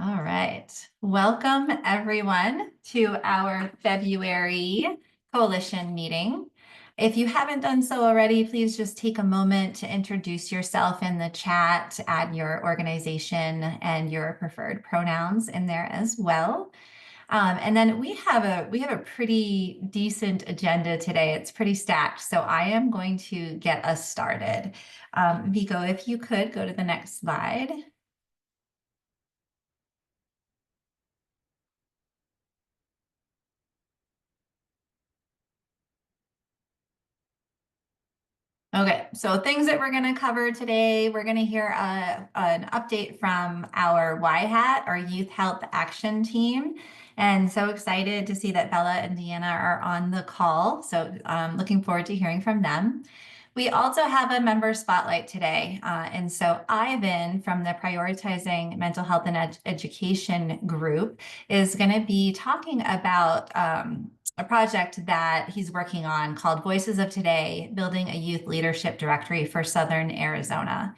All right. Welcome everyone to our February coalition meeting. If you haven't done so already, please just take a moment to introduce yourself in the chat, add your organization and your preferred pronouns in there as well. And then we have a pretty decent agenda today. It's pretty stacked, so I am going to get us started. Vico, if you could go to the next slide. Okay, so things that we're going to cover today, we're going to hear an update from our YHAT, our Youth Health Action Team. And so excited to see that Bella and Deanna are on the call. So looking forward to hearing from them. We also have a member spotlight today. And so Ivan from the Prioritizing Mental Health and Education group is going to be talking about a project that he's working on called Voices of Today, Building a Youth Leadership Directory for Southern Arizona.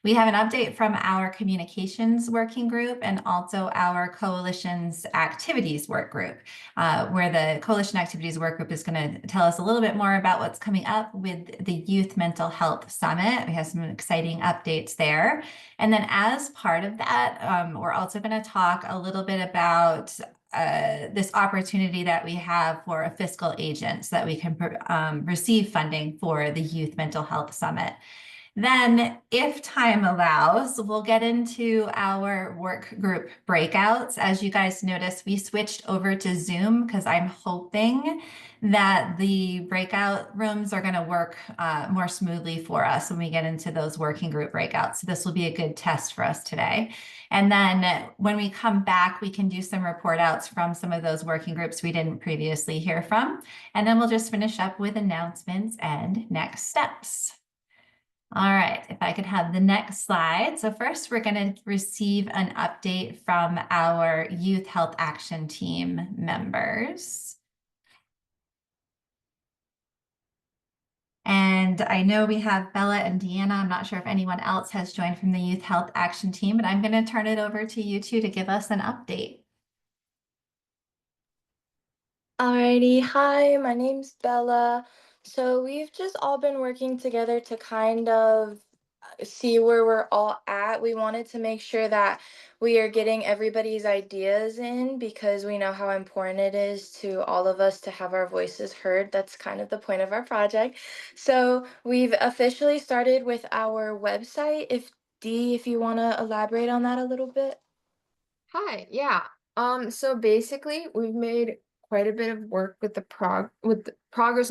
We have an update from our communications working group and also our coalition's activities work group, where the coalition activities work group is going to tell us a little bit more about what's coming up with the Youth Mental Health Summit. We have some exciting updates there. And then as part of that, we're also going to talk a little bit about this opportunity that we have for a fiscal agent so that we can receive funding for the Youth Mental Health Summit. Then, if time allows, we'll get into our work group breakouts. As you guys notice, we switched over to Zoom because I'm hoping that the breakout rooms are going to work more smoothly for us when we get into those working group breakouts. So this will be a good test for us today. And then when we come back, we can do some report outs from some of those working groups we didn't previously hear from. And then we'll just finish up with announcements and next steps. All right, if I could have the next slide. So first, we're going to receive an update from our Youth Health Action Team members. And I know we have Bella and Deanna. I'm not sure if anyone else has joined from the Youth Health Action Team, but I'm going to turn it over to you two to give us an update. Alrighty, hi, my name's Bella. So we've just all been working together to kind of see where we're all at. We wanted to make sure that we are getting everybody's ideas in because we know how important it is to all of us to have our voices heard. That's kind of the point of our project. So we've officially started with our website. If you want to elaborate on that a little bit. Hi, yeah. So basically we've made quite a bit of work with the progress with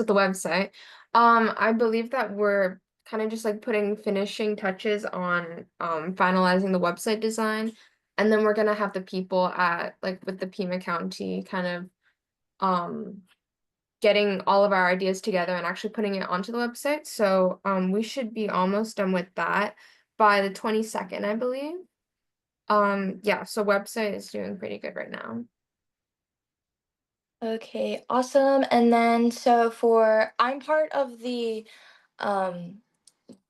the website. I believe that we're kind of just like putting finishing touches on finalizing the website design. And then we're gonna have the people at like with the Pima County kind of getting all of our ideas together and actually putting it onto the website. So we should be almost done with that by the 22nd, I believe. Yeah, so website is doing pretty good right now. Okay, awesome. And then I'm part of um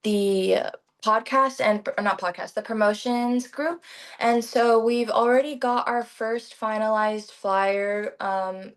the podcast and or not podcast, the promotions group. And so we've already got our first finalized flyer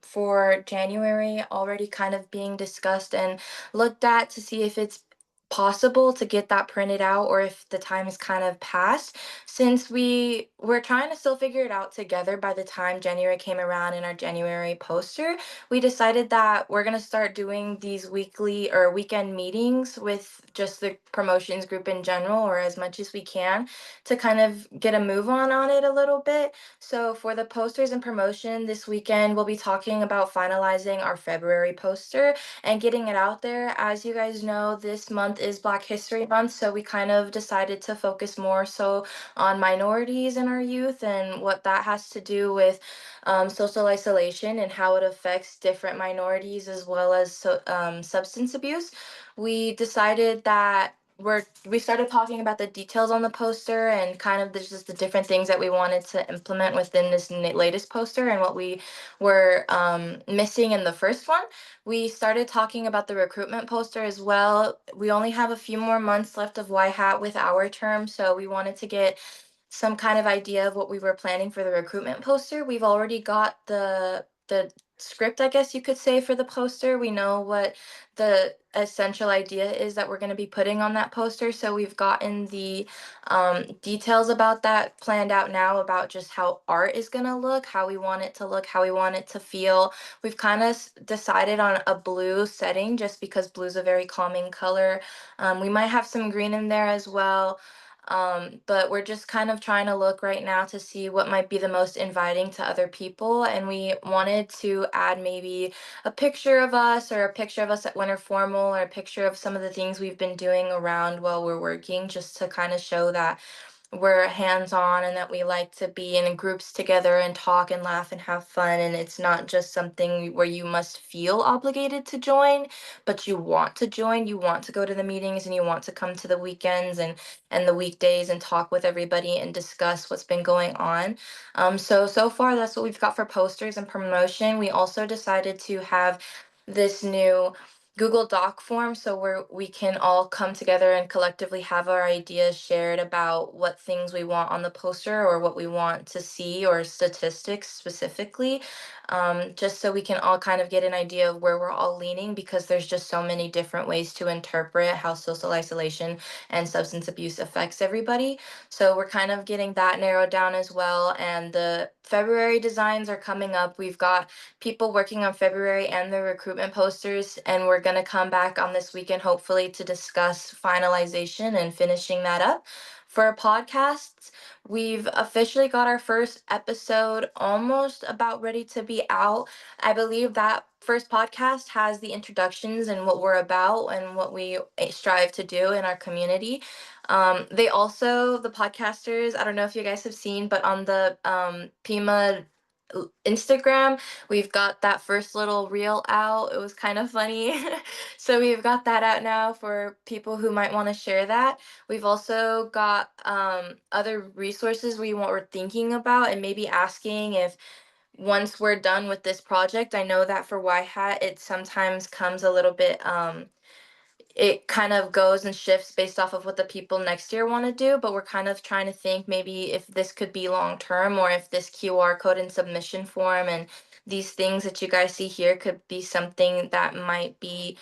for January already kind of being discussed and looked at to see if it's possible to get that printed out or if the time is kind of passed since we're trying to still figure it out together. By the time January came around in our January poster, we decided that we're going to start doing these weekly or weekend meetings with just the promotions group in general or as much as we can to kind of get a move on it a little bit. So for the posters and promotion this weekend, we'll be talking about finalizing our February poster and getting it out there. As you guys know, this month is Black History Month, so we kind of decided to focus more so on minorities in our youth and what that has to do with social isolation and how it affects different minorities as well as substance abuse. We decided that we started talking about the details on the poster and kind of just the different things that we wanted to implement within this latest poster and what we were missing in the first one. We started talking about the recruitment poster as well. We only have a few more months left of YHAT with our term, so we wanted to get some kind of idea of what we were planning for the recruitment poster. We've already got the script, I guess you could say, for the poster. We know what the essential idea is that we're going to be putting on that poster. So we've gotten the details about that planned out now, about just how art is going to look, how we want it to look, how we want it to feel. We've kind of decided on a blue setting just because blue is a very calming color. We might have some green in there as well. But we're just kind of trying to look right now to see what might be the most inviting to other people. And we wanted to add maybe a picture of us, or a picture of us at Winter Formal, or a picture of some of the things we've been doing around while we're working, just to kind of show that we're hands-on and that we like to be in groups together and talk and laugh and have fun. And it's not just something where you must feel obligated to join, but you want to join. You want to go to the meetings, and you want to come to the weekends and the weekdays and talk with everybody and discuss what's been going on. So far that's what we've got for posters and promotion. We also decided to have this new Google Doc form, so where we can all come together and collectively have our ideas shared about what things we want on the poster, or what we want to see, or statistics specifically, just so we can all kind of get an idea of where we're all leaning, because there's just so many different ways to interpret how social isolation and substance abuse affects everybody. So we're kind of getting that narrowed down as well. And the February designs are coming up. We've got people working on February and the recruitment posters, and we're going to come back on this weekend hopefully to discuss finalization and finishing that up. For podcasts, we've officially got our first episode almost about ready to be out. I believe that first podcast has the introductions and what we're about and what we strive to do in our community. They also, the podcasters, I don't know if you guys have seen, but on the Pima Instagram, we've got that first little reel out. It was kind of funny. So we've got that out now for people who might want to share that. We've also got other resources we're thinking about, and maybe asking if, once we're done with this project, I know that for Y Hat it sometimes comes a little bit it kind of goes and shifts based off of what the people next year want to do, but we're kind of trying to think maybe if this could be long term, or if this QR code and submission form and these things that you guys see here could be something that might be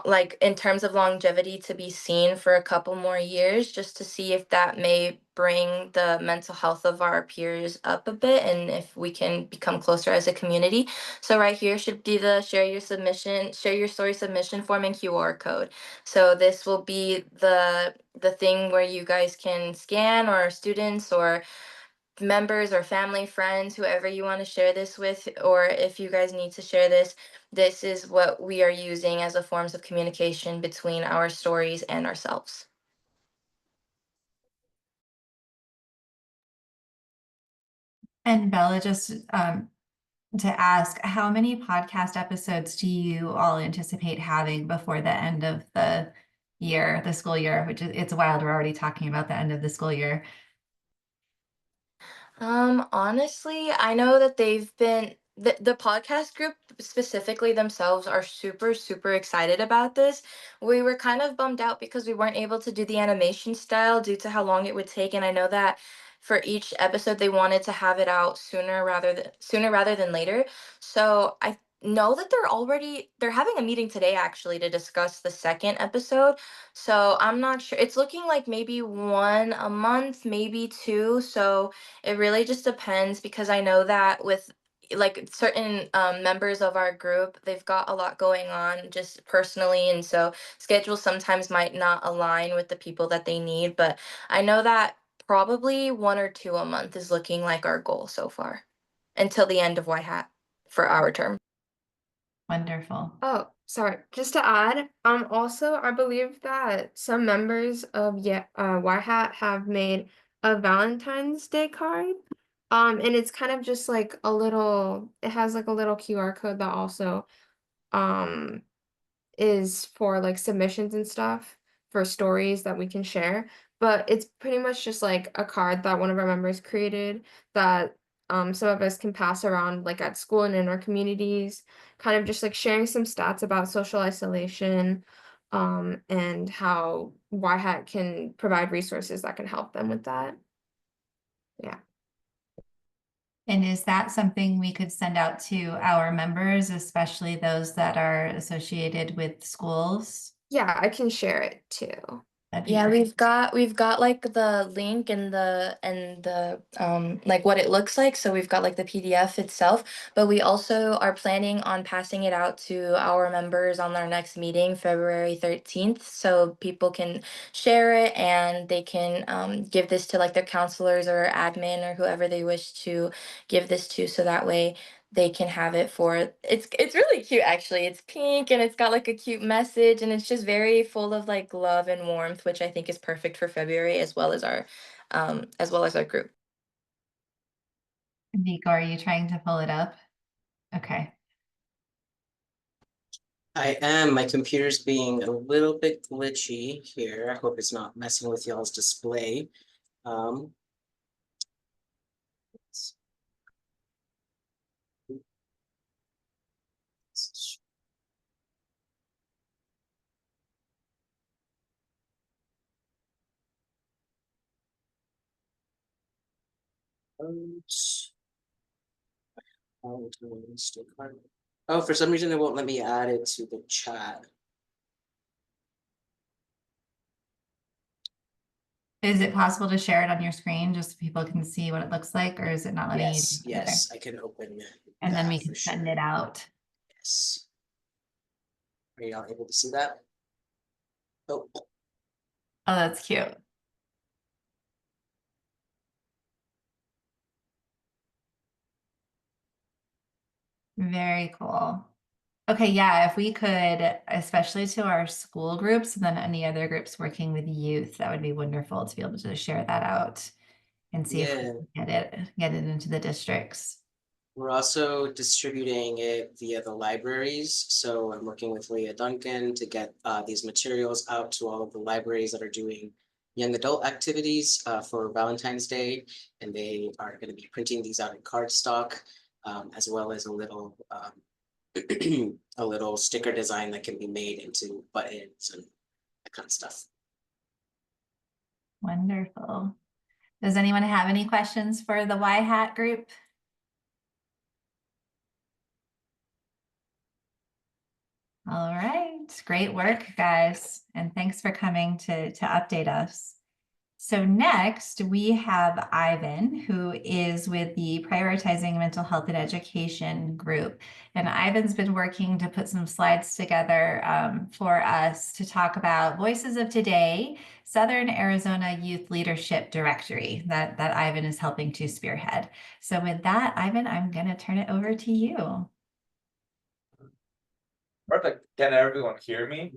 like in terms of longevity, to be seen for a couple more years, just to see if that may bring the mental health of our peers up a bit, and if we can become closer as a community. So right here should be the share your story submission form and QR code. So this will be the thing where you guys can scan, or students or members or family, friends, whoever you want to share this with, or if you guys need to share this, this is what we are using as a forms of communication between our stories and ourselves. And Bella, just to ask, how many podcast episodes do you all anticipate having before the end of the year, the school year, which is, it's wild. We're already talking about the end of the school year. Honestly, I know that the podcast group specifically themselves are super, super excited about this. We were kind of bummed out because we weren't able to do the animation style due to how long it would take. And I know that for each episode they wanted to have it out sooner rather than later. So I know that they're having a meeting today actually to discuss the second episode. So I'm not sure. It's looking like maybe one a month, maybe two. So it really just depends, because I know that with like certain members of our group, they've got a lot going on just personally, and so schedules sometimes might not align with the people that they need. But I know that probably one or two a month is looking like our goal so far, until the end of Y Hat for our term. Wonderful. Oh, sorry. Just to add, also I believe that some members of Y Hat have made a Valentine's Day card. And it's kind of just like it has like a little QR code that also um is for like submissions and stuff, for stories that we can share. But it's pretty much just like a card that one of our members created, that some of us can pass around like at school and in our communities, kind of just like sharing some stats about social isolation, and how YHAT can provide resources that can help them with that. Yeah. And is that something we could send out to our members, especially those that are associated with schools? Yeah, I can share it too. That'd be Yeah, great. we've got like the link and the like what it looks like. So we've got like the PDF itself, but we also are planning on passing it out to our members on our next meeting, February 13th, so people can share it and they can give this to like their counselors or admin or whoever they wish to give this to, so that way they can have it for it's really cute actually. It's pink and it's got like a cute message and it's just very full of like love and warmth, which I think is perfect for February as well as our group. Nico, are you trying to pull it up? Okay. I am. My computer's being a little bit glitchy here. I hope it's not messing with y'all's display. Um, oh, for some reason it won't let me add it to the chat. Is it possible to share it on your screen just so people can see what it looks like, or is it not letting you? Yes, do it? Okay. yes, I can open And then that we for can send sure. it out. Yes. Are y'all able to see that? Oh, Oh, that's cute. Very cool. Okay, yeah, if we could, especially to our school groups and then any other groups working with youth, that would be wonderful to be able to share that out and see if we yeah. can get it into the districts. We're also distributing it via the libraries. So I'm working with Leah Duncan to get these materials out to all of the libraries that are doing young adult activities for Valentine's Day. And they are going to be printing these out in cardstock, as well as a little a little sticker design that can be made into buttons and that kind of stuff. Wonderful. Does anyone have any questions for the Y Hat group? All right, great work, guys. And thanks for coming to update us. So next we have Ivan, who is with the Prioritizing Mental Health and Education group. And Ivan's been working to put some slides together for us to talk about Voices of Today, Southern Arizona Youth Leadership Directory that Ivan is helping to spearhead. So with that, Ivan, I'm going to turn it over to you. Perfect. Can everyone hear me?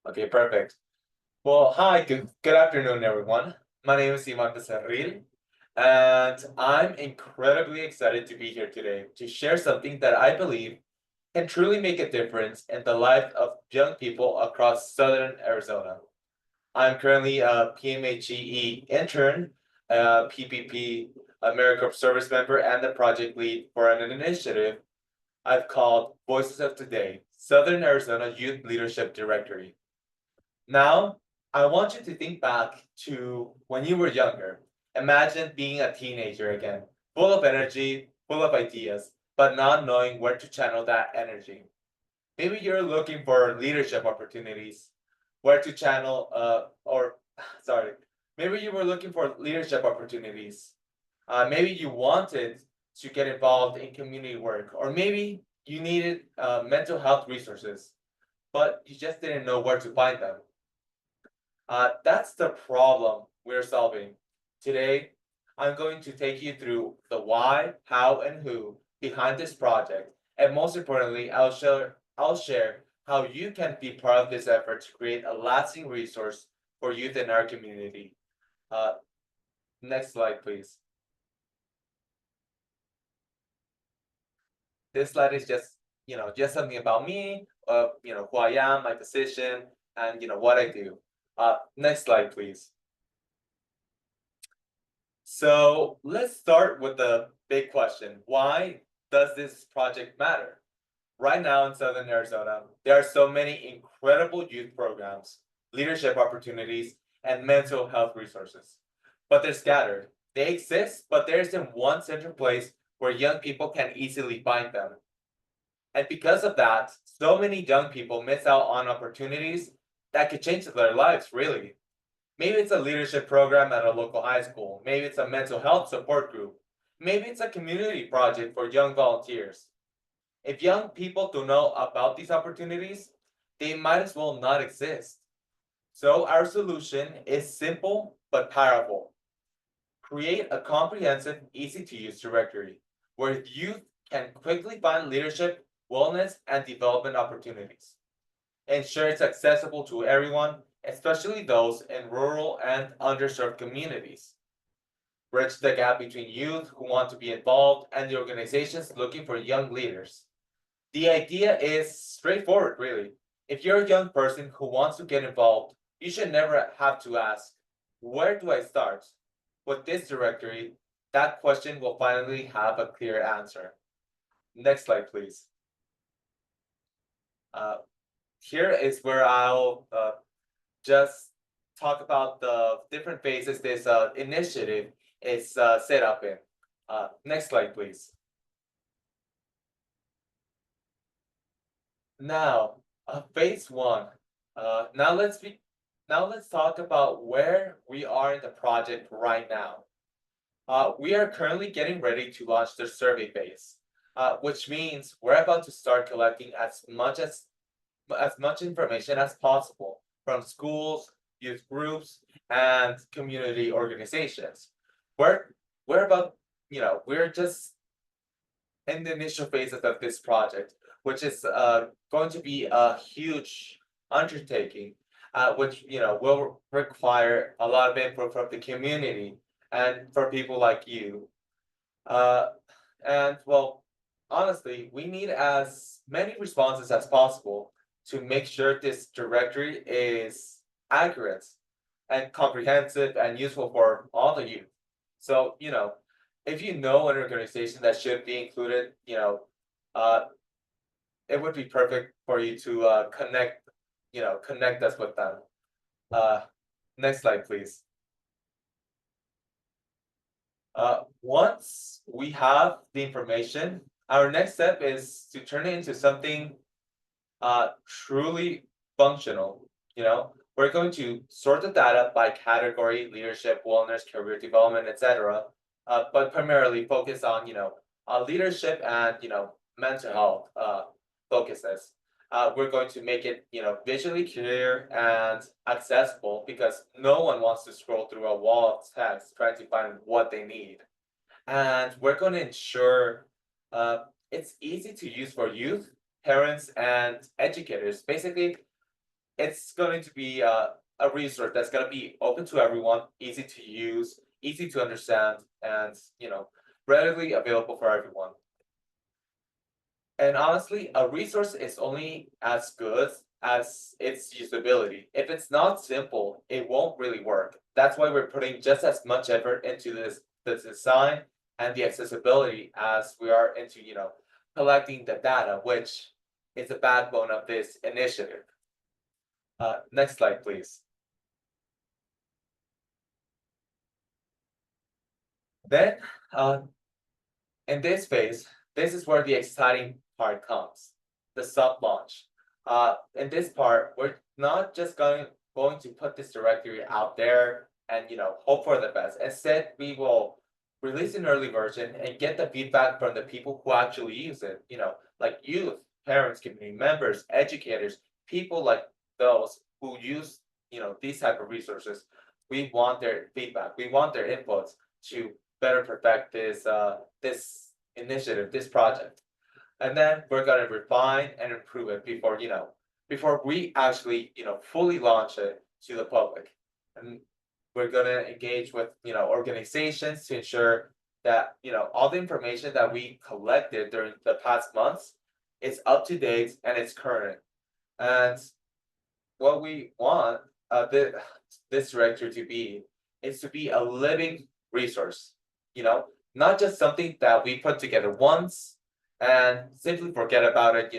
Okay, perfect. Well, hi, good afternoon, everyone. My name is Iman Becerril, and I'm incredibly excited to be here today to share something that I believe can truly make a difference in the life of young people across Southern Arizona. I'm currently a PMHE intern, a PPP AmeriCorps service member, and the project lead for an initiative I've called Voices of Today, Southern Arizona Youth Leadership Directory. Now, I want you to think back to when you were younger. Imagine being a teenager again, full of energy, full of ideas, but not knowing where to channel that energy. Maybe you're looking for leadership opportunities, where to channel, maybe you were looking for leadership opportunities. Maybe you wanted to get involved in community work, or maybe you needed mental health resources, but you just didn't know where to find them. That's the problem we're solving. Today, I'm going to take you through the why, how, and who behind this project, and most importantly, I'll share how you can be part of this effort to create a lasting resource for youth in our community. Next slide, please. This slide is just something about me, who I am, my position, and what I do. Next slide, please. So let's start with the big question. Why does this project matter? Right now in Southern Arizona, there are so many incredible youth programs, leadership opportunities, and mental health resources. but they're scattered. They exist, but there isn't one central place where young people can easily find them. And because of that, so many young people miss out on opportunities that could change their lives, really. Maybe it's a leadership program at a local high school. Maybe it's a mental health support group. Maybe it's a community project for young volunteers. If young people don't know about these opportunities, they might as well not exist. So our solution is simple but powerful. Create a comprehensive, easy-to-use directory where youth can quickly find leadership, wellness, and development opportunities. Ensure it's accessible to everyone, especially those in rural and underserved communities. Bridge the gap between youth who want to be involved and the organizations looking for young leaders. The idea is straightforward, really. If you're a young person who wants to get involved, you should never have to ask, where do I start? With this directory, that question will finally have a clear answer. Next slide, please. Here is where I'll just talk about the different phases this initiative is set up in. Next slide, please. Now, phase one. Now let's talk about where we are in the project right now. We are currently getting ready to launch the survey phase, which means we're about to start collecting as much information as possible from schools, youth groups, and community organizations. We're just in the initial phases of this project, which is going to be a huge undertaking, which will require a lot of input from the community and for people like you. And well, honestly, we need as many responses as possible to make sure this directory is accurate and comprehensive and useful for all the youth. So, if you know an organization that should be included, it would be perfect for you to connect us with them. Next slide, please. Once we have the information, our next step is to turn it into something truly functional. We're going to sort the data by category: leadership, wellness, career development, etc. But primarily focus on leadership and mental health focuses. We're going to make it visually clear and accessible, because no one wants to scroll through a wall of text trying to find what they need. And we're going to ensure it's easy to use for youth, parents, and educators. Basically, it's going to be a resource that's going to be open to everyone, easy to use, easy to understand, and readily available for everyone. And honestly, a resource is only as good as its usability. If it's not simple, it won't really work. That's why we're putting just as much effort into the design and the accessibility as we are into collecting the data, which is the backbone of this initiative. Next slide, please. Then, in this phase, this is where the exciting part comes, the soft launch. In this part, we're not just going to put this directory out there and hope for the best. Instead, we will release an early version and get the feedback from the people who actually use it. Like youth, parents, community members, educators, people like those who use these type of resources. We want their feedback. We want their inputs to better perfect this initiative, this project. And then we're going to refine and improve it before we actually fully launch it to the public. And we're going to engage with organizations to ensure that all the information that we collected during the past months is up to date and it's current. And what we want this directory to be is to be a living resource, not just something that we put together once and simply forget about it,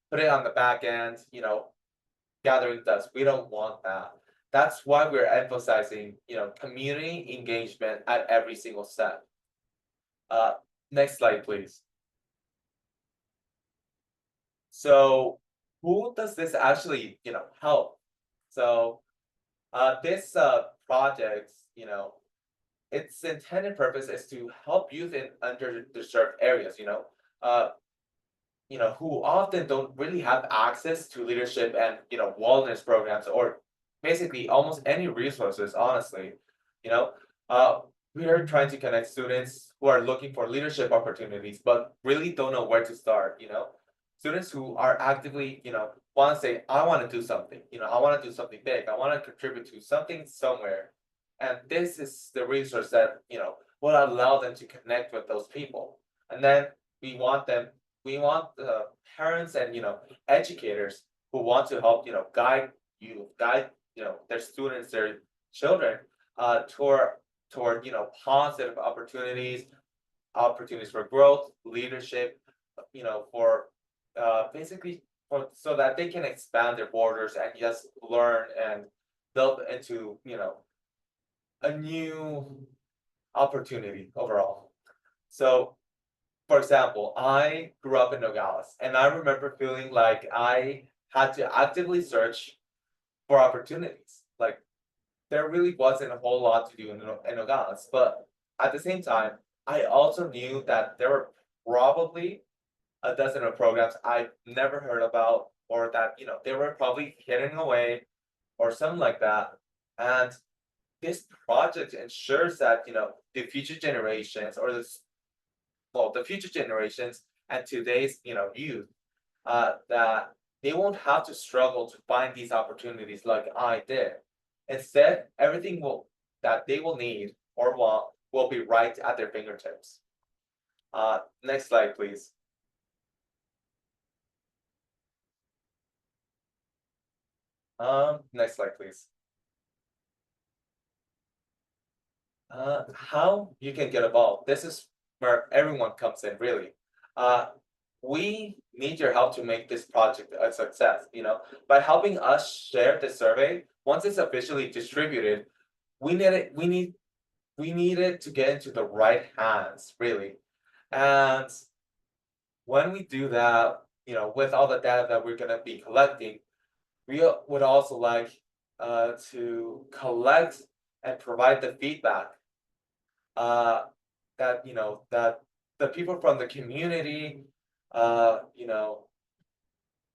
put it on the back end, gathering dust. We don't want that. that's why we're emphasizing, community engagement at every single step. Next slide, please. So who does this actually, help? So this project, its intended purpose is to help youth in underserved areas, who often don't really have access to leadership and, wellness programs, or basically almost any resources, honestly. You know, uh, we are trying to connect students who are looking for leadership opportunities, but really don't know where to start, Students who are actively, want to say, I want to do something, I want to do something big, I want to contribute to something somewhere. And this is the resource that, will allow them to connect with those people. And then we want the parents and, educators who want to help, guide, their students, their children, toward, positive opportunities for growth, leadership, for basically so that they can expand their borders and just learn and delve into, a new opportunity overall. So, for example, I grew up in Nogales, and I remember feeling like I had to actively search for opportunities. Like, there really wasn't a whole lot to do in Nogales, but at the same time, I also knew that there were probably a dozen of programs I've never heard about, or that, they were probably hidden away or something like that. And this project ensures that, the future generations, or the future generations and today's, youth, that they won't have to struggle to find these opportunities like I did. Instead, everything that they will need or want will be right at their fingertips. Next slide, please. Next slide, please. How you can get involved. This is where everyone comes in, really. We need your help to make this project a success, by helping us share the survey. Once it's officially distributed, we need it to get into the right hands, really. And when we do that, with all the data that we're gonna be collecting, we would also like to collect and provide the feedback that that the people from the community, uh, you know,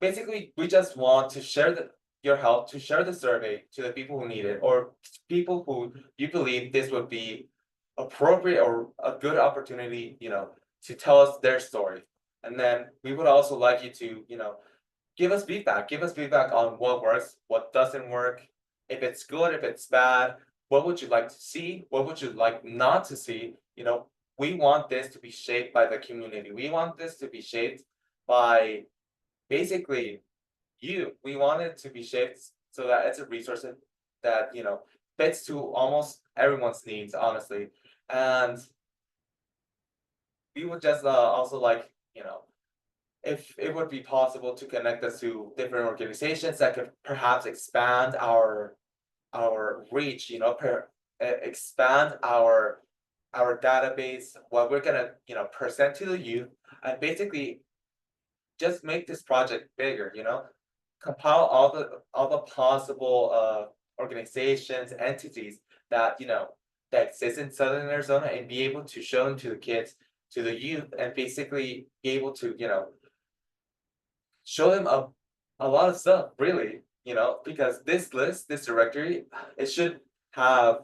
basically we just want to share your help to share the survey to the people who need it, or people who you believe this would be appropriate or a good opportunity, to tell us their story. And then we would also like you to, give us feedback on what works, what doesn't work, if it's good, if it's bad, what would you like to see, what would you like not to see. We want this to be shaped by the community, we want this to be shaped by basically we want it to be shaped so that it's a resource that, fits to almost everyone's needs, honestly. And we would just also like, if it would be possible to connect us to different organizations that could perhaps expand our reach, expand our database, what we're gonna, present to the youth, and basically just make this project bigger, compile all the possible organizations, entities that, that exist in Southern Arizona, and be able to show them to the kids, to the youth, and basically be able to, show them a lot of stuff, really, because this list, this directory, it should have,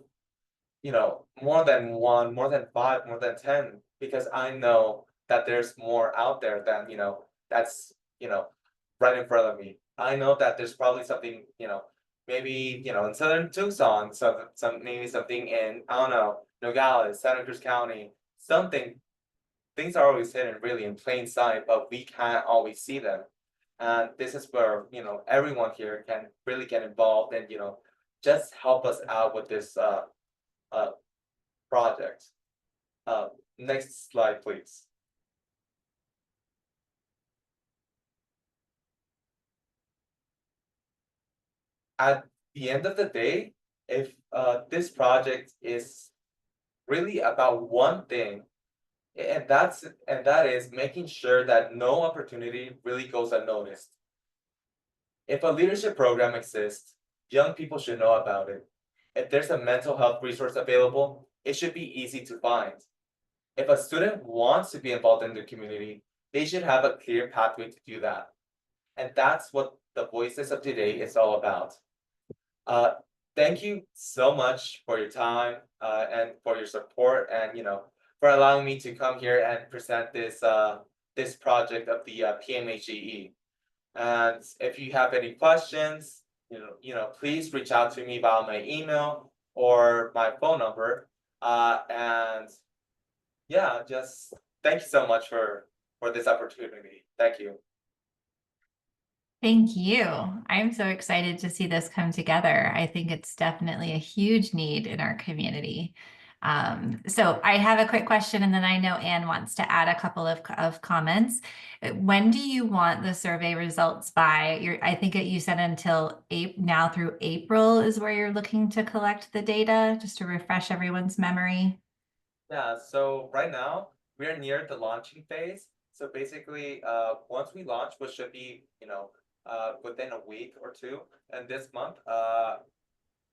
more than one, more than five, more than 10, because I know that there's more out there than, that's, right in front of me. I know that there's probably something, maybe, in Southern Tucson, maybe something in, I don't know, Nogales, Santa Cruz County, something. Things are always hidden really in plain sight, but we can't always see them. And this is where, everyone here can really get involved and, just help us out with this project. Next slide, please. At the end of the day, if this project is really about one thing, and that is making sure that no opportunity really goes unnoticed. If a leadership program exists, young people should know about it. If there's a mental health resource available, it should be easy to find. If a student wants to be involved in the community, they should have a clear pathway to do that. And that's what the Voices of Today is all about. Thank you so much for your time and for your support, and for allowing me to come here and present this project of the PMHGE. And if you have any questions, please reach out to me via my email or my phone number. And yeah, just thank you so much for this opportunity. Thank you. Thank you. I'm so excited to see this come together. I think it's definitely a huge need in our community. So I have a quick question, and then I know Anne wants to add a couple of comments. When do you want the survey results by? I think you said until now through April is where you're looking to collect the data, just to refresh everyone's memory. Yeah, so right now we are near the launching phase. So basically, once we launch, which should be, within a week or two, and this month,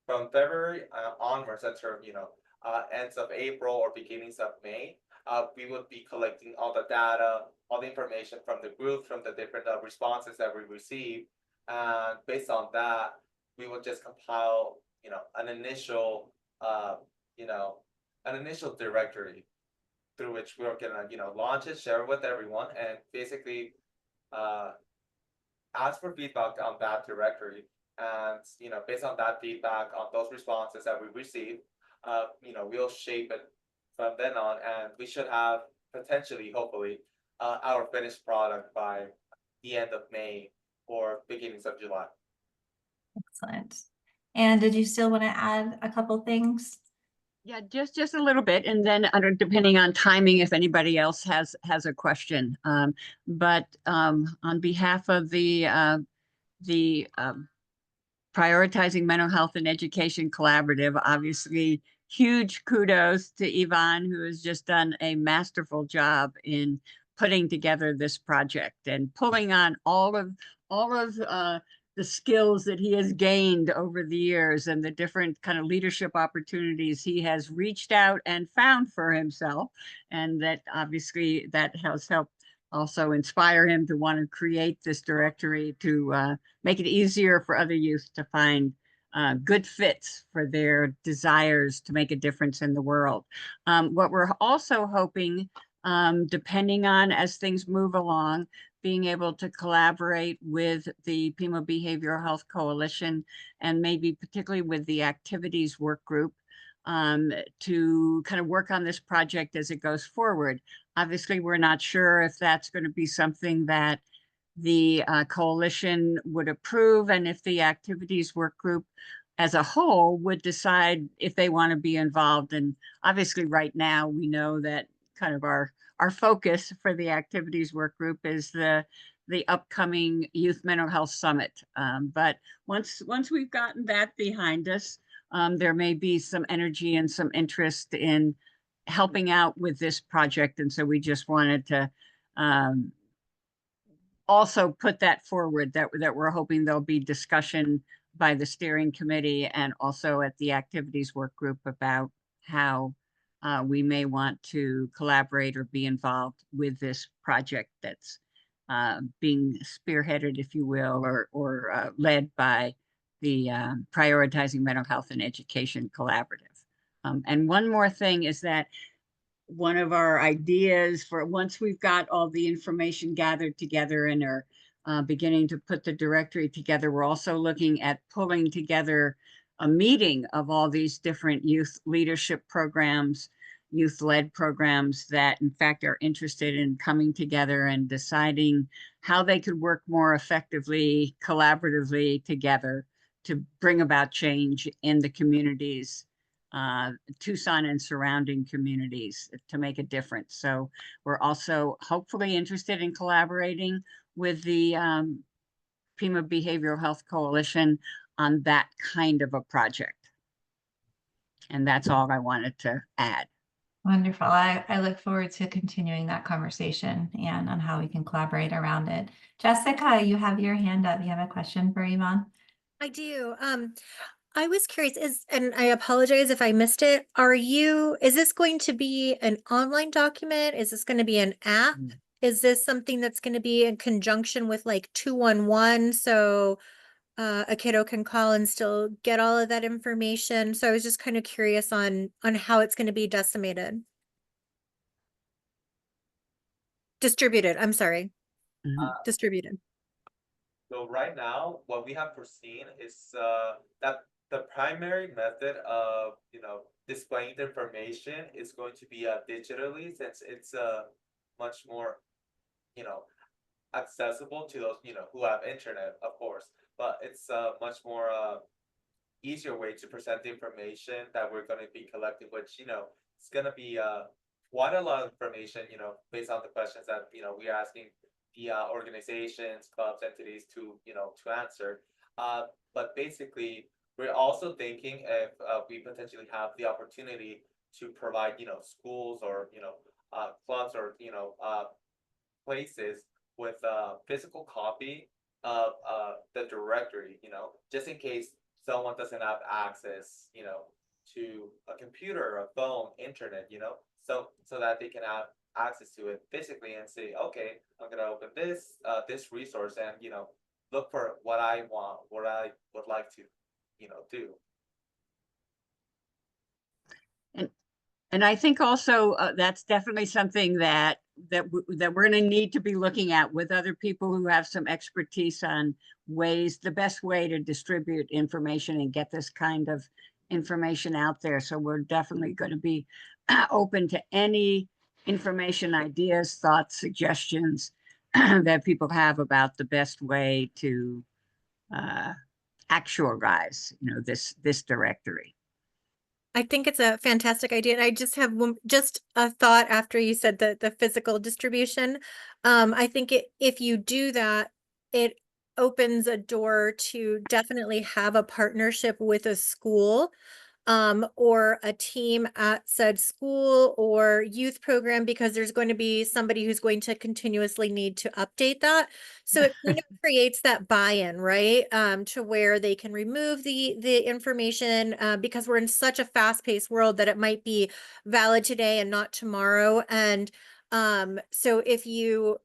from February onwards until, ends of April or beginnings of May, we would be collecting all the data, all the information from the group, from the different responses that we receive. And based on that, we will just compile, an initial, directory through which we're gonna, launch it, share it with everyone, and basically ask for feedback on that directory. And based on that feedback, on those responses that we receive, we'll shape it from then on, and we should have potentially, hopefully, our finished product by the end of May or beginnings of July. Excellent. And did you still want to add a couple things? Yeah, just a little bit, and then depending on timing, if anybody else has a question. But on behalf of the Prioritizing Mental Health and Education Collaborative, obviously huge kudos to Yvonne, who has just done a masterful job in putting together this project and pulling on all of the skills that he has gained over the years and the different kind of leadership opportunities he has reached out and found for himself. And that obviously that has helped also inspire him to want to create this directory to make it easier for other youth to find good fits for their desires to make a difference in the world. What we're also hoping, depending on as things move along, being able to collaborate with the Pima Behavioral Health Coalition and maybe particularly with the activities work group to kind of work on this project as it goes forward. Obviously, we're not sure if that's going to be something that the coalition would approve, and if the activities work group as a whole would decide if they want to be involved. And obviously right now we know that kind of our focus for the activities work group is the upcoming Youth Mental Health Summit. But once we've gotten that behind us, there may be some energy and some interest in helping out with this project. And so we just wanted to also put that forward, that we're hoping there'll be discussion by the steering committee and also at the activities work group about how we may want to collaborate or be involved with this project that's being spearheaded, if you will, or led by the Prioritizing Mental Health and Education Collaborative. And one more thing is that one of our ideas for once we've got all the information gathered together and are beginning to put the directory together, we're also looking at pulling together a meeting of all these different youth leadership programs, youth-led programs that in fact are interested in coming together and deciding how they could work more effectively, collaboratively together to bring about change in the communities, Tucson and surrounding communities, to make a difference. So we're also hopefully interested in collaborating with the Pima Behavioral Health Coalition on that kind of a project. And that's all I wanted to add. Wonderful. I look forward to continuing that conversation and on how we can collaborate around it. Jessica, you have your hand up. You have a question for Yvonne? I do. I was curious, and I apologize if I missed it. Is this going to be an online document? Is this going to be an app? Mm. Is this something that's going to be in conjunction with like 211? So a kiddo can call and still get all of that information. So I was just kind of curious on how it's going to be distributed. I'm sorry, distributed. So right now, what we have foreseen is that the primary method of displaying the information is going to be digitally, since it's much more accessible to those who have internet, of course. But it's much more easier way to present the information that we're going to be collecting, which it's going to be quite a lot of information, based on the questions that we're asking the organizations, clubs, entities to answer. But basically, we're also thinking if we potentially have the opportunity to provide schools or clubs or places with a physical copy of the directory, just in case someone doesn't have access, to a computer, a phone, internet, so that they can have access to it physically and say, okay, I'm gonna open this resource and look for what I want, what I would like to, do. And I think also that's definitely something that we're going to need to be looking at with other people who have some expertise on the best way to distribute information and get this kind of information out there. So we're definitely going to be open to any information, ideas, thoughts, suggestions that people have about the best way to actualize, this directory. I think it's a fantastic idea. And I just have just a thought after you said the physical distribution. I think if you do that, it opens a door to definitely have a partnership with a school or a team at said school or youth program, because there's going to be somebody who's going to continuously need to update that. So it kind of creates that buy-in, right? To where they can remove the information because we're in such a fast-paced world that it might be valid today and not tomorrow. And so if you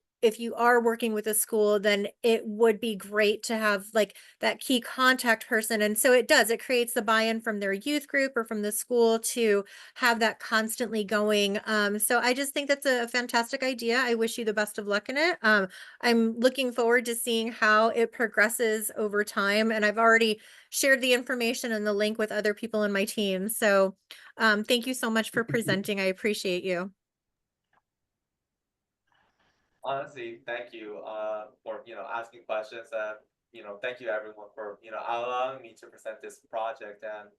are working with a school, then it would be great to have like that key contact person. And so it creates the buy-in from their youth group or from the school to have that constantly going. So I just think that's a fantastic idea. I wish you the best of luck in it. I'm looking forward to seeing how it progresses over time. And I've already shared the information and the link with other people in my team. So thank you so much for presenting. I appreciate you. Honestly, thank you for asking questions, and thank you everyone for allowing me to present this project. And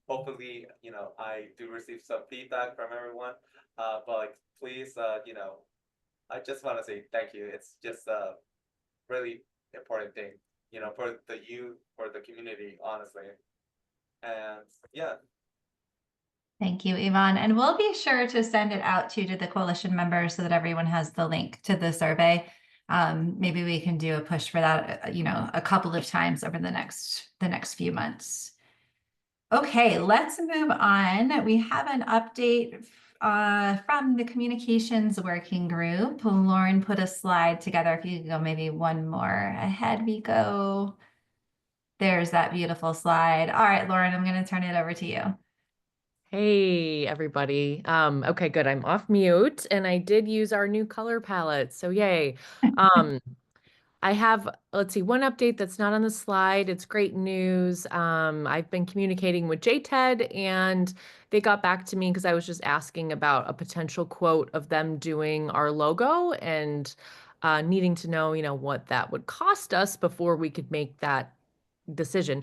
hopefully I do receive some feedback from everyone, but like please I just want to say thank you. It's just a really important thing for the youth, for the community, honestly. And yeah. Thank you, Yvonne. And we'll be sure to send it out to the coalition members so that everyone has the link to the survey. Maybe we can do a push for that, a couple of times over the next few months. Okay, let's move on. We have an update from the communications working group. Lauren put a slide together. If you could go maybe one more ahead, we go. There's that beautiful slide. All right, Lauren, I'm going to turn it over to you. Hey, everybody. Okay, good. I'm off mute and I did use our new color palette. So yay. I have, let's see, one update that's not on the slide. It's great news. I've been communicating with JTED and they got back to me because I was just asking about a potential quote of them doing our logo and needing to know, what that would cost us before we could make that decision.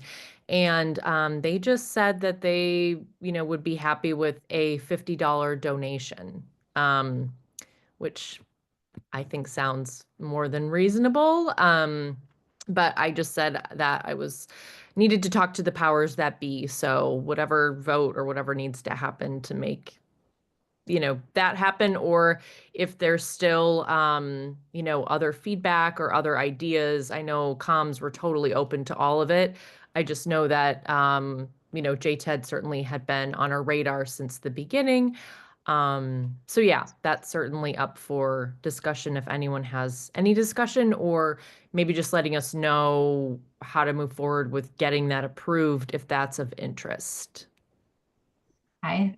And they just said that they, would be happy with a $50 donation, which I think sounds more than reasonable. But I just said that I was needed to talk to the powers that be. So whatever vote or whatever needs to happen to make, that happen, or if there's still, other feedback or other ideas. I know comms were totally open to all of it. I just know that, JTED certainly had been on our radar since the beginning. So yeah, that's certainly up for discussion if anyone has any discussion, or maybe just letting us know how to move forward with getting that approved if that's of interest. I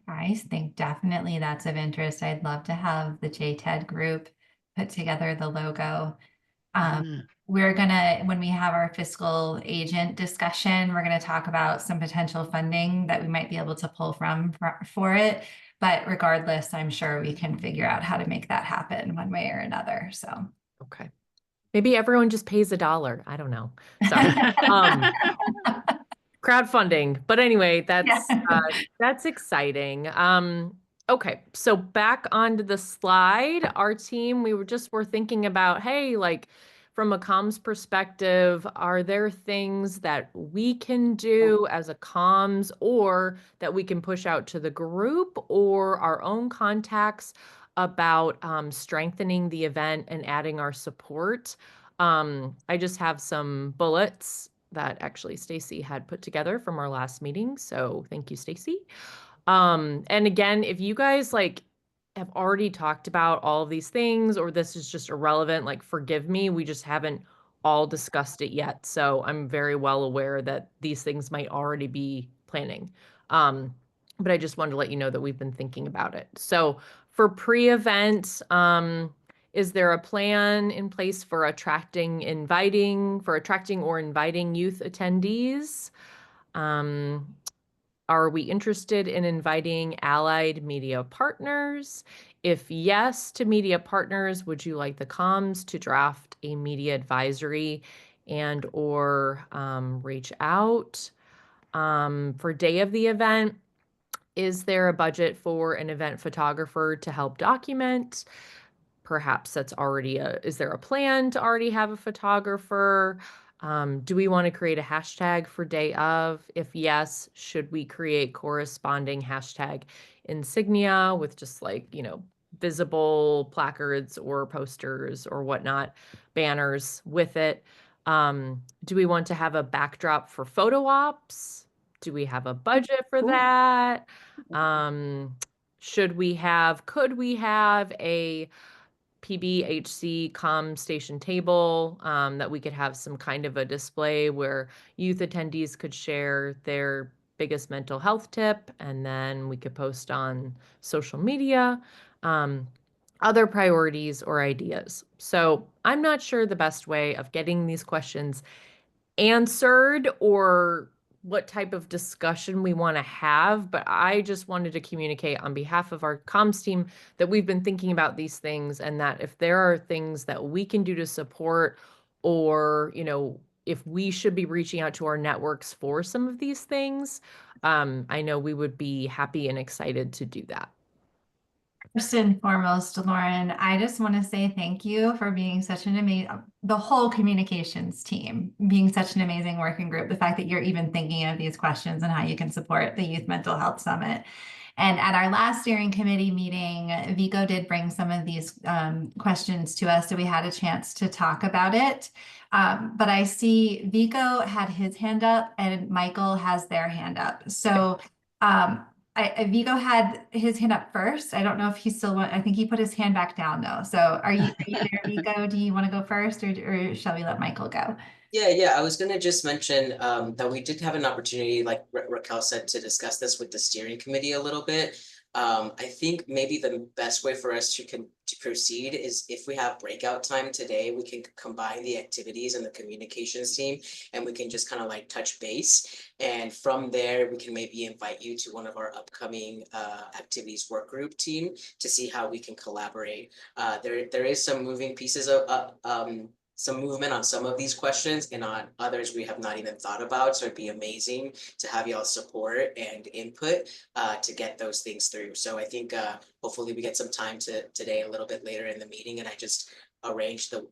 think definitely that's of interest. I'd love to have the JTED group put together the logo. We're gonna, when we have our fiscal agent discussion, we're gonna talk about some potential funding that we might be able to pull from for it. But regardless, I'm sure we can figure out how to make that happen one way or another. So. Okay. Maybe everyone just pays $1. I don't know. Sorry. Crowdfunding. But anyway, that's exciting. Okay, so back onto the slide, our team, we were thinking about, hey, like from a comms perspective, are there things that we can do as a comms or that we can push out to the group or our own contacts about strengthening the event and adding our support? I just have some bullets that actually Stacy had put together from our last meeting. So thank you, Stacy. And again, if you guys have already talked about all of these things, or this is just irrelevant, forgive me, we just haven't all discussed it yet. So I'm very well aware that these things might already be planning. But I just wanted to let you know that we've been thinking about it. So for pre-event, is there a plan in place for attracting or inviting youth attendees? Are we interested in inviting allied media partners? If yes to media partners, would you like the comms to draft a media advisory and or reach out? For day of the event, is there a budget for an event photographer to help document? Perhaps is there a plan to already have a photographer? Do we want to create a hashtag for day of? If yes, should we create corresponding hashtag insignia with just visible placards or posters or whatnot, banners with it? Do we want to have a backdrop for photo ops? Do we have a budget for that? Could we have a PBHC comm station table that we could have some kind of a display where youth attendees could share their biggest mental health tip, and then we could post on social media, other priorities or ideas. So I'm not sure the best way of getting these questions answered or what type of discussion we want to have, but I just wanted to communicate on behalf of our comms team that we've been thinking about these things, and that if there are things that we can do to support, or if we should be reaching out to our networks for some of these things, I know we would be happy and excited to do that. First and foremost, Lauren, I just want to say thank you for being such an the whole communications team being such an amazing working group. The fact that you're even thinking of these questions and how you can support the Youth Mental Health Summit. And at our last steering committee meeting, Vico did bring some of these questions to us, so we had a chance to talk about it. But I see Vico had his hand up and Michael has their hand up. So Vigo had his hand up first. I don't know if he still I think he put his hand back down though. So are you there, Vigo? Do you want to go first, or shall we let Michael go? Yeah. I was gonna just mention that we did have an opportunity, like Raquel said, to discuss this with the steering committee a little bit. I think maybe the best way for us to proceed is if we have breakout time today, we can combine the activities and the communications team, and we can just kind of touch base. And from there, we can maybe invite you to one of our upcoming activities work group team to see how we can collaborate. There is some moving pieces of some movement on some of these questions, and on others we have not even thought about. So it'd be amazing to have y'all support and input to get those things through. So I think hopefully we get some time today a little bit later in the meeting, and I just arrange the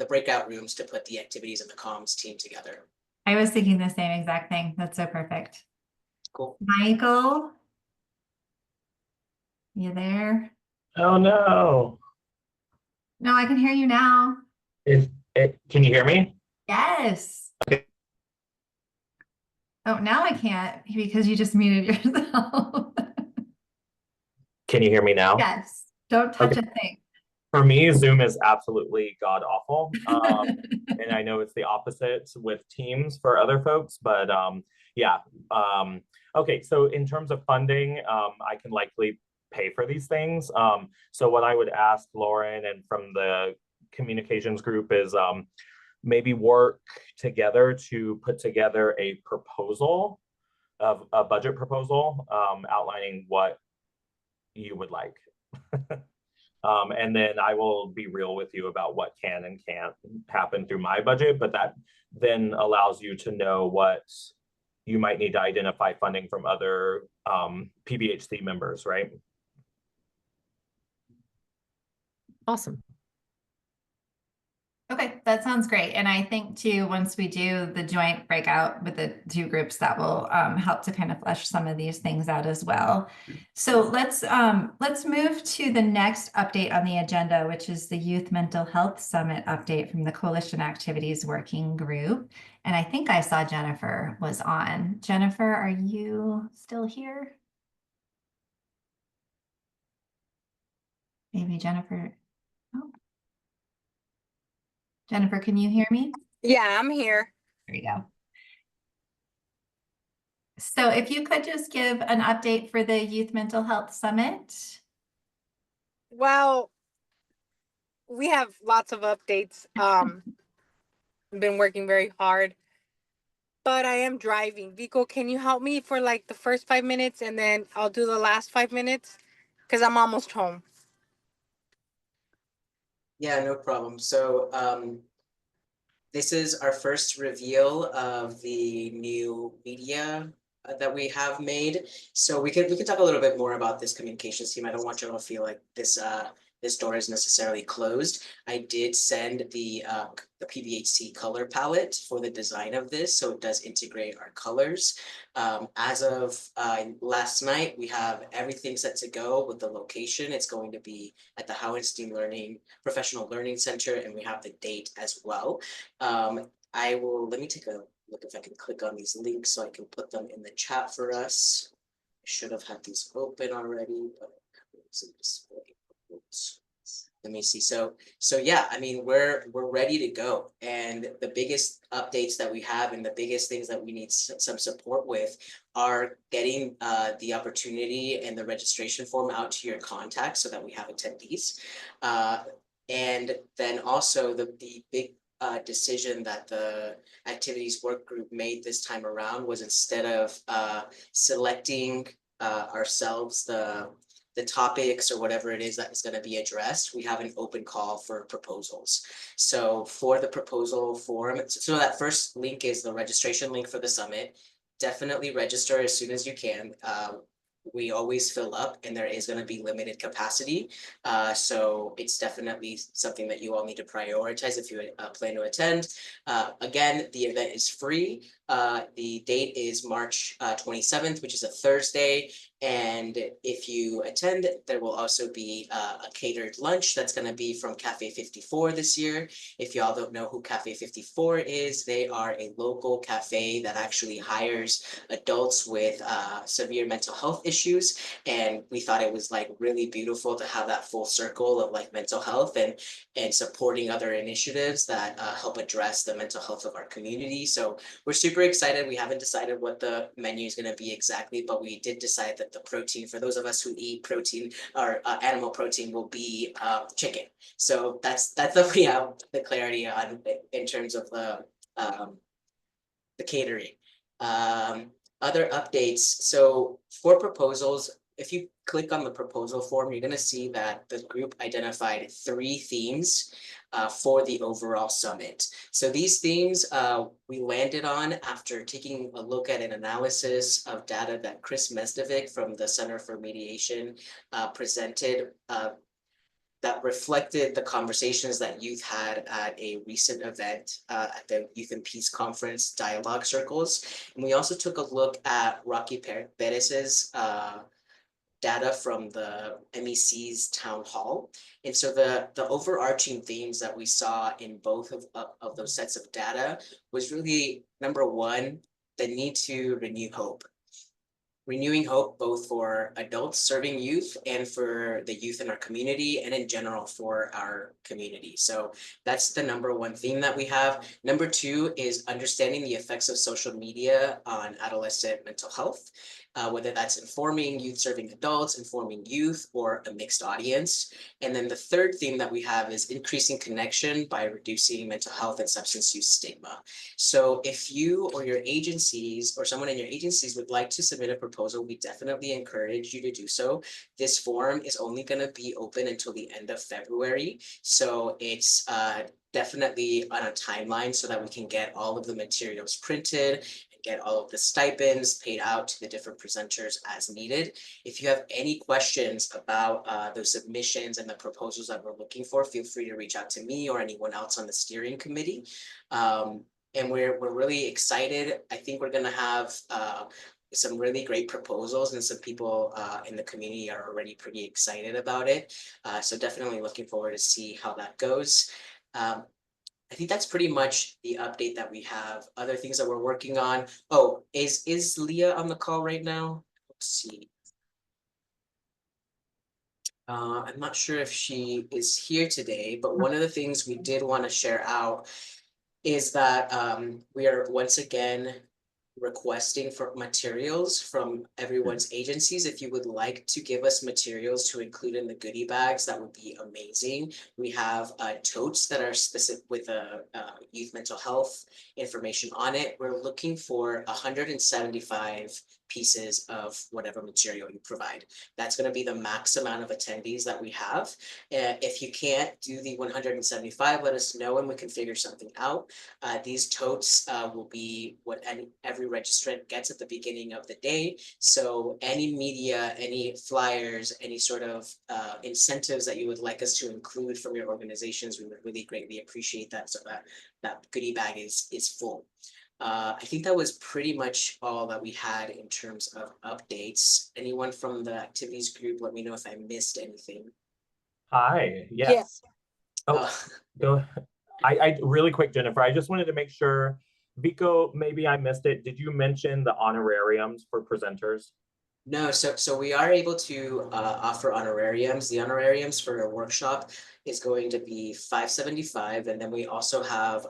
breakout rooms to put the activities and the comms team together. I was thinking the same exact thing. That's so perfect. Cool. Michael, you there? Oh no. No, I can hear you now. Can you hear me? Yes. Okay. Oh, now I can't because you just muted yourself. Can you hear me now? Yes. Don't touch Okay. a thing. For me, Zoom is absolutely god awful. And I know it's the opposite with Teams for other folks, but yeah. Okay, so in terms of funding, I can likely pay for these things. So what I would ask Lauren and from the communications group is maybe work together to put together a proposal of a budget proposal outlining what you would like. And then I will be real with you about what can and can't happen through my budget, but that then allows you to know what you might need to identify funding from other PBHC members, right? Awesome. Okay, that sounds great. And I think too, once we do the joint breakout with the two groups, that will help to kind of flesh some of these things out as well. So let's move to the next update on the agenda, which is the Youth Mental Health Summit update from the Coalition Activities Working Group. And I think I saw Jennifer was on. Jennifer, are you still here? Maybe Jennifer. Oh. Jennifer, can you hear me? Yeah, I'm here. There you go. So if you could just give an update for the Youth Mental Health Summit. Well, we have lots of updates. Been working very hard, but I am driving. Vico, can you help me for like the first 5 minutes and then I'll do the last 5 minutes? Because I'm almost home. Yeah, no problem. So this is our first reveal of the new media that we have made. So we can talk a little bit more about this communications team. I don't want you all to feel like this this door is necessarily closed. I did send the PBHC color palette for the design of this, so it does integrate our colors. As of last night, we have everything set to go with the location. It's going to be at the Hauenstein Professional Learning Center, and we have the date as well. Let me take a look if I can click on these links so I can put them in the chat for us. I should have had these open already, but it's a display. Oops. Let me see. So yeah, I mean, we're ready to go. And the biggest updates that we have and the biggest things that we need some support with are getting the opportunity and the registration form out to your contacts so that we have attendees. And then also the big decision that the activities work group made this time around was instead of selecting ourselves the topics or whatever it is that is going to be addressed, we have an open call for proposals. So for the proposal form, so that first link is the registration link for the summit. Definitely register as soon as you can. We always fill up and there is going to be limited capacity. So it's definitely something that you all need to prioritize if you plan to attend. Again, the event is free. The date is March 27th, which is a Thursday. And if you attend, there will also be a catered lunch that's going to be from Cafe 54 this year. If y'all don't know who Cafe 54 is, they are a local cafe that actually hires adults with severe mental health issues. And we thought it was like really beautiful to have that full circle of like mental health and supporting other initiatives that help address the mental health of our community. So we're super excited. We haven't decided what the menu is going to be exactly, but we did decide that the protein, for those of us who eat protein or animal protein, will be chicken. So that's what we have the clarity on in terms of the catering. Other updates. So for proposals, if you click on the proposal form, you're going to see that the group identified 3 themes for the overall summit. So these themes we landed on after taking a look at an analysis of data that Chris Mesdovic from the Center for Mediation presented that reflected the conversations that youth had at a recent event at the Youth and Peace Conference Dialogue Circles. And we also took a look at Rocky Perez's data from the MEC's town hall. And so the overarching themes that we saw in both of those sets of data was really, number one, the need to renew hope. Renewing hope both for adults serving youth and for the youth in our community and in general for our community. So that's the number one theme that we have. Number two is understanding the effects of social media on adolescent mental health, whether that's informing youth serving adults, informing youth, or a mixed audience. And then the third theme that we have is increasing connection by reducing mental health and substance use stigma. So if you or your agencies or someone in your agencies would like to submit a proposal, we definitely encourage you to do so. This form is only going to be open until the end of February. So it's definitely on a timeline so that we can get all of the materials printed, get all of the stipends paid out to the different presenters as needed. If you have any questions about those submissions and the proposals that we're looking for, feel free to reach out to me or anyone else on the steering committee. And we're really excited. I think we're gonna have some really great proposals, and some people in the community are already pretty excited about it. So definitely looking forward to see how that goes. I think that's pretty much the update that we have. Other things that we're working on. Oh, is Leah on the call right now? Let's see. I'm not sure if she is here today, but one of the things we did want to share out is that we are once again requesting for materials from everyone's agencies. If you would like to give us materials to include in the goodie bags, that would be amazing. We have totes that are specific with youth mental health information on it. We're looking for 175 pieces of whatever material you provide. That's going to be the max amount of attendees that we have. If you can't do the 175, let us know and we can figure something out. These totes will be what every registrant gets at the beginning of the day. So any media, any flyers, any sort of incentives that you would like us to include from your organizations, we would really greatly appreciate that, so that goodie bag is full. I think that was pretty much all that we had in terms of updates. Anyone from the activities group, let me know if I missed anything. Hi, yes. Oh, go. I really quick, Jennifer, I just wanted to make sure, Vico, maybe I missed it. Did you mention the honorariums for presenters? No, so we are able to offer honorariums. The honorariums for a workshop is going to be $575, and then we also have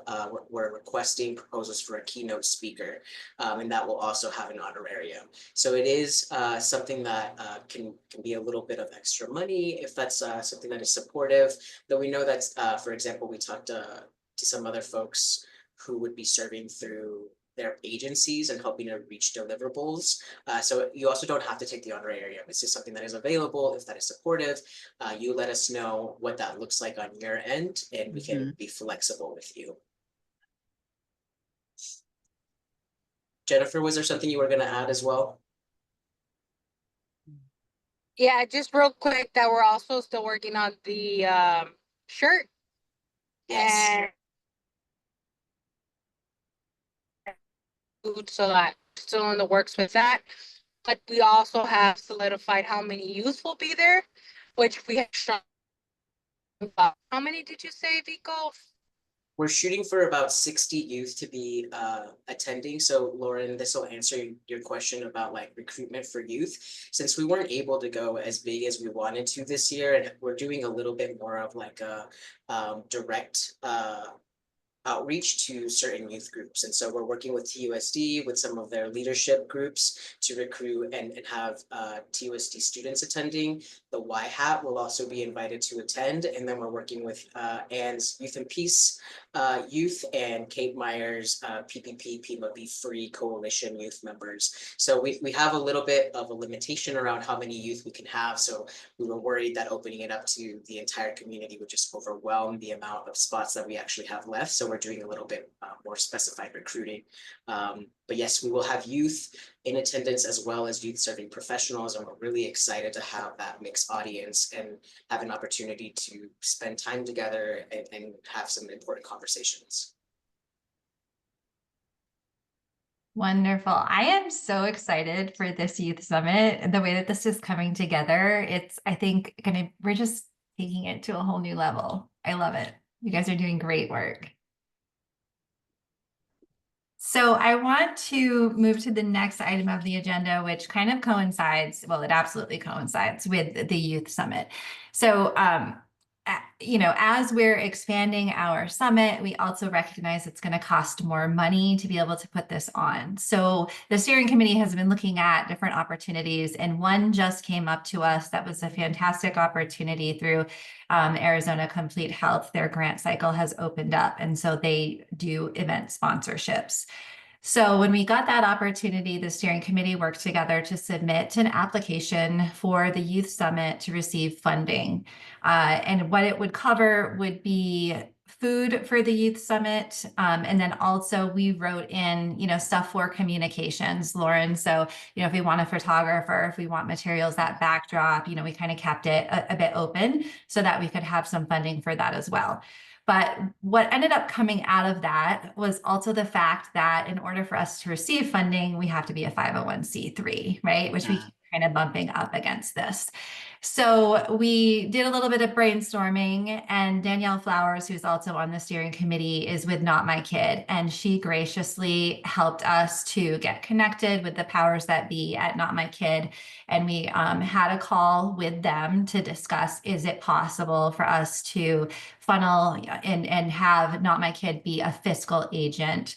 we're requesting proposals for a keynote speaker, and that will also have an honorarium. So it is something that can be a little bit of extra money if that's something that is supportive. Though we know that, for example, we talked to some other folks who would be serving through their agencies and helping to reach deliverables. So you also don't have to take the honorarium. It's just something that is available. If that is supportive, you let us know what that looks like on your end, and we can be flexible with you. Jennifer, was there something you were going to add as well? Yeah, just real quick, that we're also still working on the shirt. Yes. And so that still in the works with that. But we also have solidified how many youth will be there, which we have shown. How many did you say, Vico? We're shooting for about 60 youth to be attending. So Lauren, this will answer your question about like recruitment for youth. Since we weren't able to go as big as we wanted to this year, and we're doing a little bit more of like a direct outreach to certain youth groups. And so we're working with TUSD, with some of their leadership groups to recruit and have TUSD students attending. The YHAT will also be invited to attend. And then we're working with Anne's Youth and Peace youth and Kate Meyer's PPP, Pima Be Free Coalition youth members. So we have a little bit of a limitation around how many youth we can have. So we were worried that opening it up to the entire community would just overwhelm the amount of spots that we actually have left. So we're we're doing a little bit more specified recruiting. But yes, we will have youth in attendance as well as youth serving professionals, and we're really excited to have that mixed audience and have an opportunity to spend time together and have some important conversations. Wonderful. I am so excited for this youth summit. The way that this is coming together, it's, I think, we're just taking it to a whole new level. I love it. You guys are doing great work. So I want to move to the next item of the agenda, which kind of coincides, well, it absolutely coincides with the youth summit. So, you know, as we're expanding our summit, we also recognize it's going to cost more money to be able to put this on. So the steering committee has been looking at different opportunities, and one just came up to us that was a fantastic opportunity through Arizona Complete Health. Their grant cycle has opened up, and so they do event sponsorships. So when we got that opportunity, the steering committee worked together to submit an application for the Youth Summit to receive funding. And what it would cover would be food for the Youth Summit. And then also we wrote in, you know, stuff for communications, Lauren. So, you know, if we want a photographer, if we want materials, that backdrop, you know, we kind of kept it a bit open so that we could have some funding for that as well. But what ended up coming out of that was also the fact that in order for us to receive funding, we have to be a 501c3, right? Which we keep kind of bumping up against this. So we did a little bit of brainstorming, and Danielle Flowers, who's also on the steering committee, is with Not My Kid, and she graciously helped us to get connected with the powers that be at Not My Kid. And we had a call with them to discuss, is it possible for us to funnel and have Not My Kid be a fiscal agent,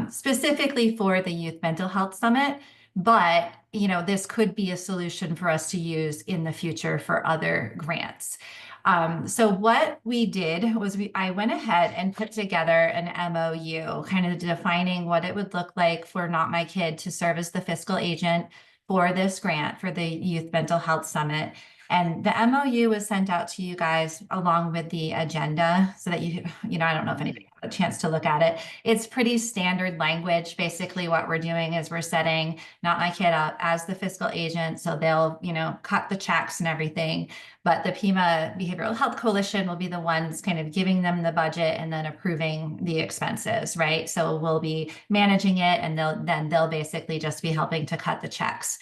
specifically for the Youth Mental Health Summit. But, you know, this could be a solution for us to use in the future for other grants. So what we did was I went ahead and put together an MOU, kind of defining what it would look like for Not My Kid to serve as the fiscal agent for this grant for the Youth Mental Health Summit. And the MOU was sent out to you guys along with the agenda so that you know, I don't know if anybody had a chance to look at it. It's pretty standard language. Basically what we're doing is we're setting Not My Kid up as the fiscal agent. So they'll, you know, cut the checks and everything. But the Pima Behavioral Health Coalition will be the ones kind of giving them the budget and then approving the expenses, right? So we'll be managing it, and they'll basically just be helping to cut the checks.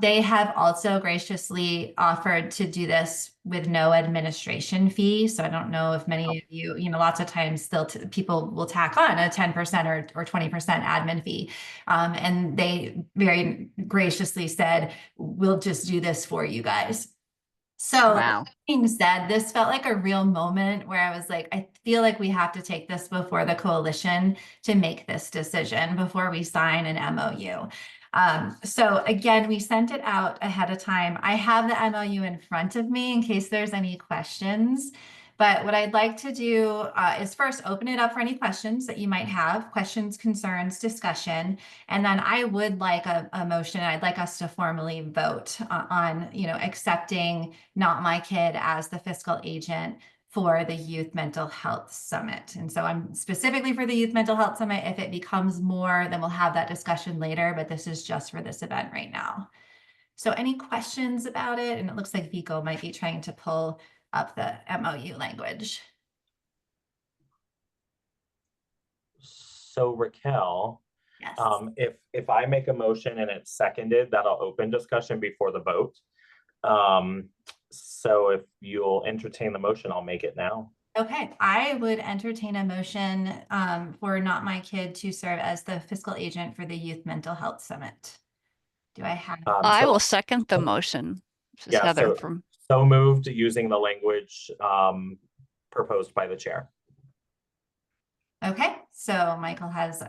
They have also graciously offered to do this with no administration fee. So I don't know if many of you, you know, lots of times still people will tack on a 10% or 20% admin fee. And they very graciously said, we'll just do this for you guys. So Wow. that being said, this felt like a real moment where I was like, I feel like we have to take this before the coalition to make this decision before we sign an MOU. So again, we sent it out ahead of time. I have the MOU in front of me in case there's any questions. But what I'd like to do is first open it up for any questions that you might have, questions, concerns, discussion. And then I would like a motion. I'd like us to formally vote on, you know, accepting Not My Kid as the fiscal agent for the Youth Mental Health Summit. And so I'm specifically for the Youth Mental Health Summit. If it becomes more, then we'll have that discussion later, but this is just for this event right now. So any questions about it? And it looks like Vico might be trying to pull up the MOU language. So Raquel, Yes. if I make a motion and it's seconded, that'll open discussion before the vote. So if you'll entertain the motion, I'll make it now. Okay, I would entertain a motion for Not My Kid to serve as the fiscal agent for the Youth Mental Health Summit. Do I have? I will second the motion. This is Yeah, Heather from. So moved using the language proposed by the chair. Okay, so Michael has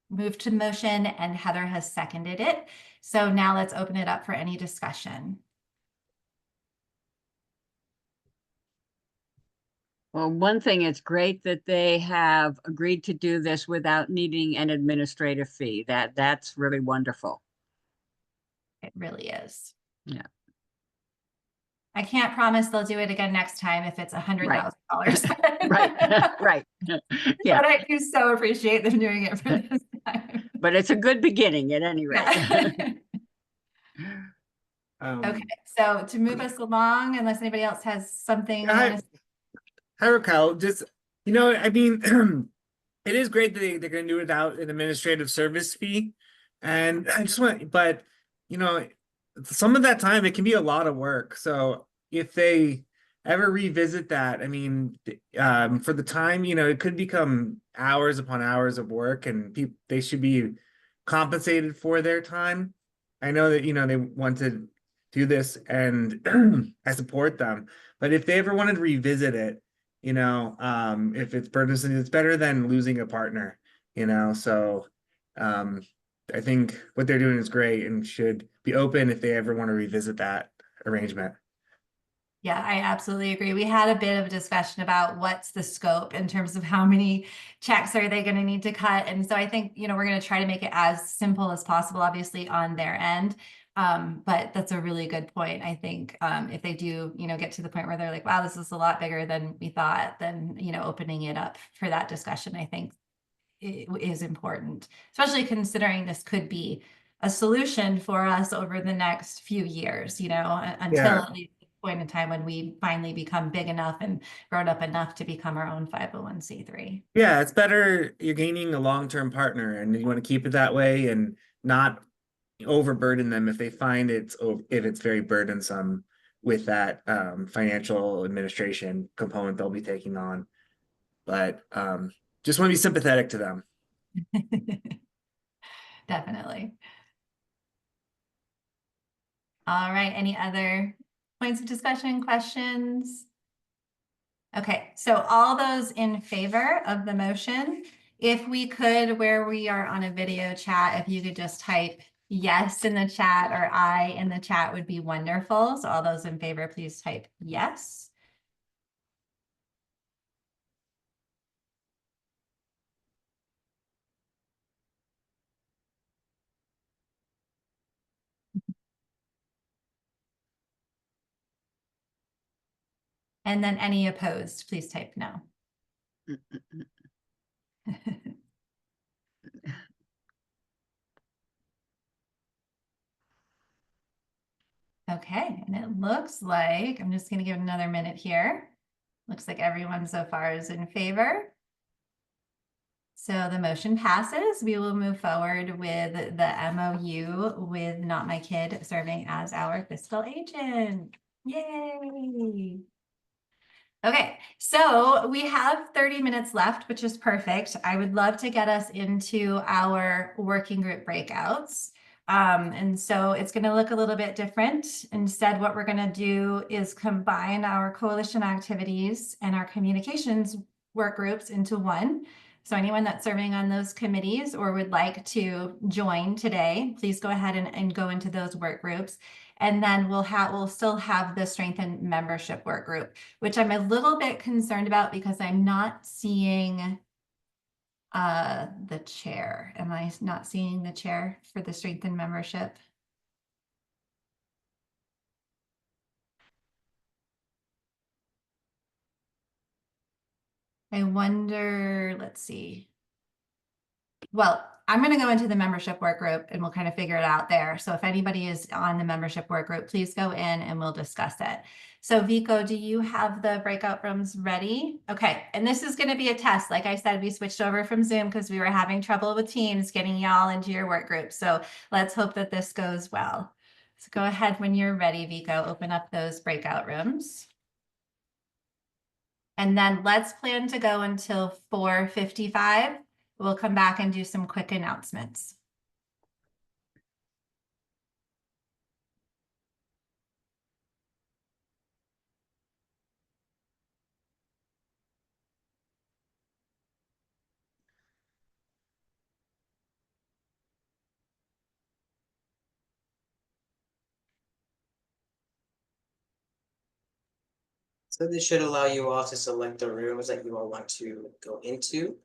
moved to the motion and Heather has seconded it. So now let's open it up for any discussion. Well, one thing, it's great that they have agreed to do this without needing an administrative fee. That's really wonderful. It really is. Yeah. I can't promise they'll do it again next time if it's $100,000. Right, right. Yeah, But I do so appreciate them doing it for this time. but it's a good beginning at any rate. Yeah. Okay, so to move us along, unless anybody else has something. they wanna- Hi, Raquel. Just, I mean, it is great that they're going to do it without an administrative service fee. And I just want, but, some of that time, it can be a lot of work. So if they ever revisit that, I mean, for the time, it could become hours upon hours of work, and they should be compensated for their time. I know that, they want to do this, and I support them. But if they ever wanted to revisit it, if it's burdensome, it's better than losing a partner, so I think what they're doing is great and should be open if they ever want to revisit that arrangement. Yeah, I absolutely agree. We had a bit of a discussion about what's the scope in terms of how many checks are they going to need to cut. And so I think, we're going to try to make it as simple as possible, obviously on their end. But that's a really good point. I think if they do, get to the point where they're like, wow, this is a lot bigger than we thought, then, opening it up for that discussion, I think it is important, especially considering this could be a solution for us over the next few years, until at least the point in time when we finally become big enough and grown up enough to become our own 501(c)(3). Yeah, it's better. You're gaining a long-term partner, and you want to keep it that way and not overburden them if they find if it's very burdensome with that financial administration component they'll be taking on. But just want to be sympathetic to them. Definitely. All right, any other points of discussion, questions? Okay, so all those in favor of the motion, if we could, where we are on a video chat, if you could just type yes in the chat or I in the chat would be wonderful. So all those in favor, please type yes. And then any opposed, please type no. Okay, and it looks like, I'm just gonna give it another minute here. Looks like everyone so far is in favor. So the motion passes. We will move forward with the MOU with Not My Kid serving as our fiscal agent. Yay! Okay, so we have 30 minutes left, which is perfect. I would love to get us into our working group breakouts. And so it's going to look a little bit different. Instead, what we're going to do is combine our coalition activities and our communications work groups into one. So anyone that's serving on those committees or would like to join today, please go ahead and go into those work groups. And then we'll still have the strengthened membership work group, which I'm a little bit concerned about because I'm not seeing the chair. Am I not seeing the chair for the strengthened membership? I wonder, let's see. Well, I'm going to go into the membership work group and we'll kind of figure it out there. So if anybody is on the membership work group, please go in and we'll discuss it. So Vico, do you have the breakout rooms ready? Okay, and this is going to be a test. Like I said, we switched over from Zoom because we were having trouble with Teams getting y'all into your work group. So let's hope that this goes well. So go ahead when you're ready, Vico, open up those breakout rooms. And then let's plan to go until 4:55. We'll come back and do some quick announcements. So this should allow you all to select the rooms that you all want to go into.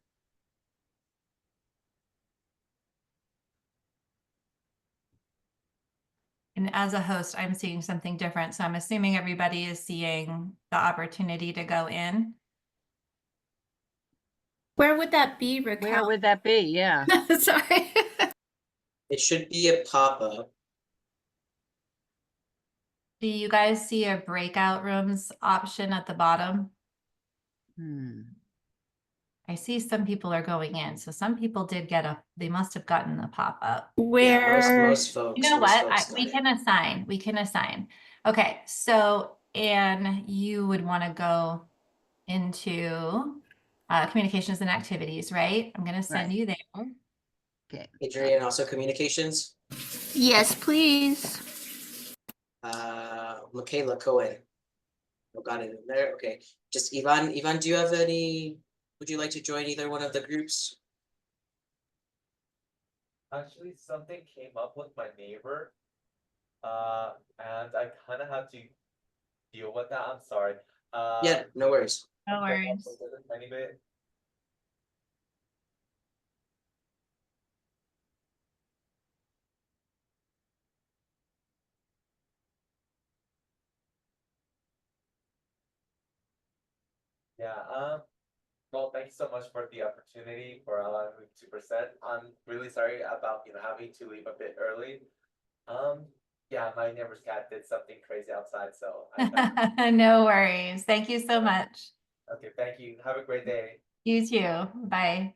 And as a host, I'm seeing something different. So I'm assuming everybody is seeing the opportunity to go in. Where would that be, Where Raquel? would that be? Yeah. Sorry. It should be a pop-up. Do you guys see a breakout rooms option at the bottom? Hmm. I see some people are going in. So some people did they must have gotten the pop-up. Yeah, Where? most folks. You know most what? folks got We it. can assign. Okay, so Anne, you would want to go into communications and activities, right? I'm gonna send Right. you there. Okay. Adrian, also communications. Yes, please. Michaela Cohen. Oh, got it in there. Okay. Just Ivan. Ivan, do you have any? Would you like to join either one of the groups? Actually, something came up with my neighbor, and I kind of had to deal with that. I'm sorry. Yeah, no worries. No worries. A tiny bit. Yeah. Well, thank you so much for the opportunity for allowing me to present. I'm really sorry about having to leave a bit early. Yeah, my neighbor's cat did something crazy outside, so No worries. Thank you so much. okay, thank you. Have a great day. You too. Bye.